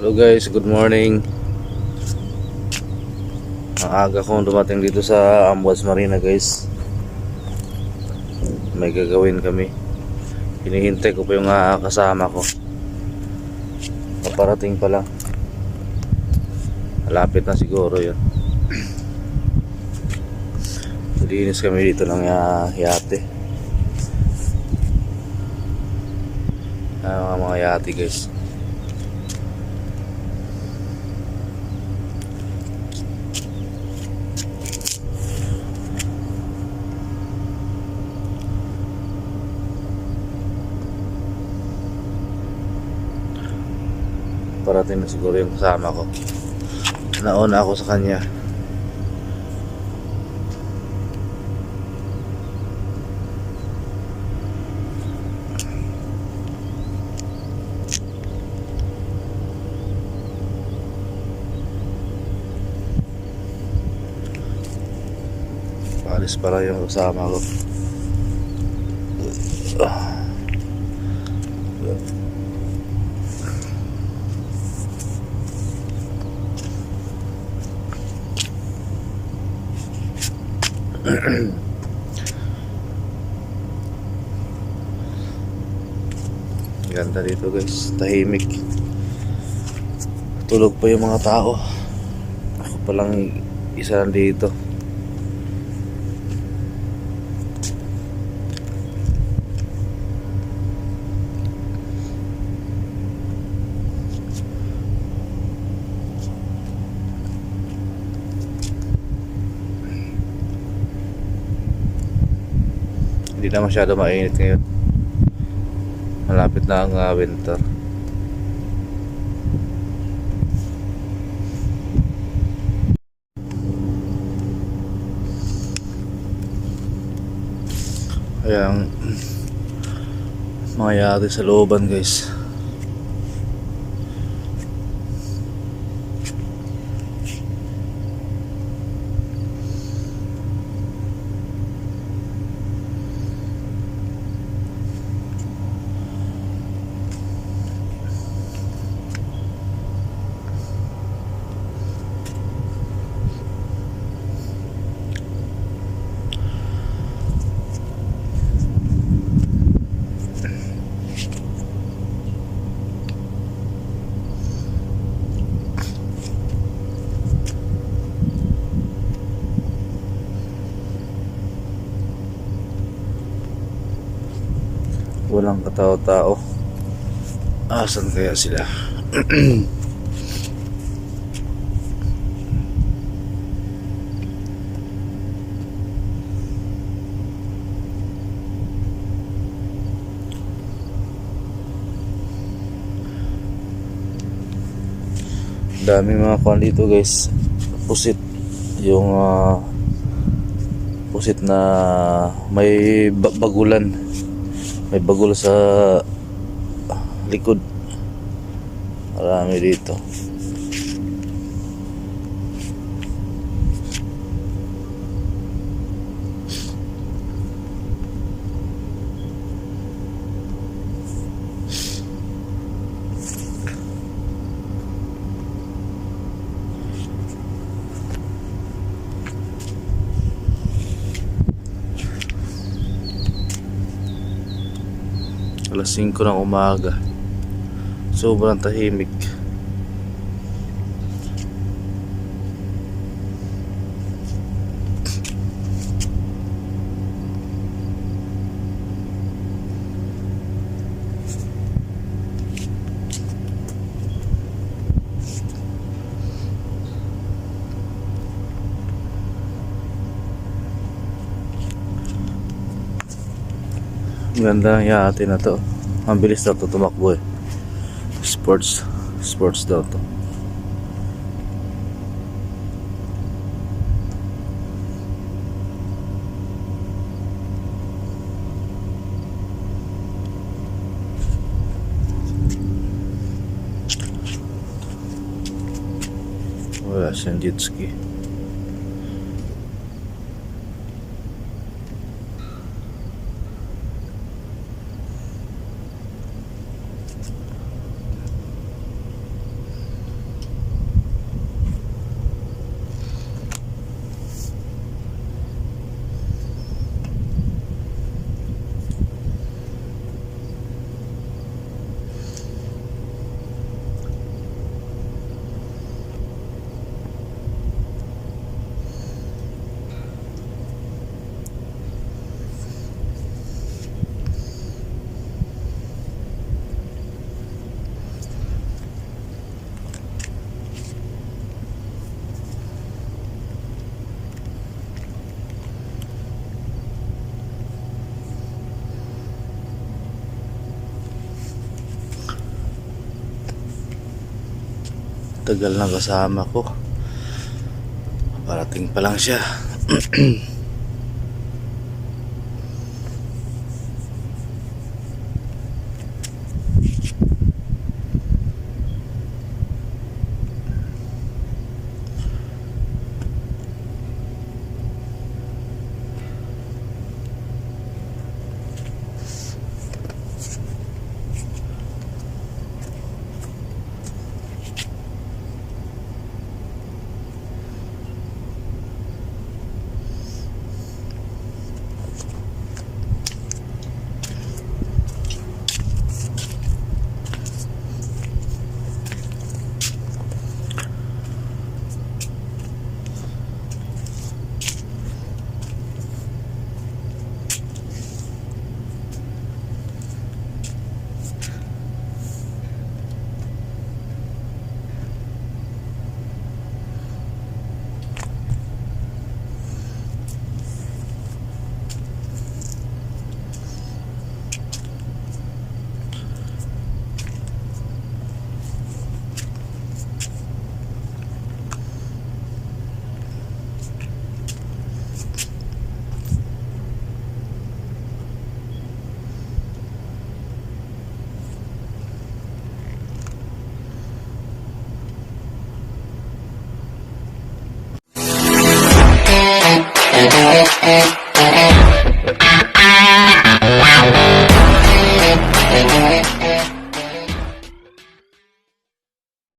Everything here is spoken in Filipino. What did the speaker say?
Hello guys, good morning. Ang aga kong dumating dito sa Ambuas Marina guys. May gagawin kami. Hinihintay ko pa yung kasama ko. Paparating pa lang. Malapit na siguro yun. Nalinis kami dito ng yate. Mga yate guys. Parating na siguro yung kasama ko. Nauna ako sa kanya. Alis pala yung kasama ko. Ganda dito guys, tahimik. Tulog pa yung mga tao. Ako palang isa lang dito. Hindi na masyado mainit ngayon. Malapit na ang winter. Kaya ang mga yate sa looban guys. Walang katao-tao. Asan kaya sila? Dami mga kuwan dito guys. Pusit. Yung pusit na may bagulan. May bagul sa likod. Marami dito. Alas 5 ng umaga. Sobrang tahimik. Ganda ng yate na to. Ang bilis daw to tumakbo eh. Sports daw to. Wala siyang jet ski. tagal na kasama ko. Parating pa lang siya. Eh,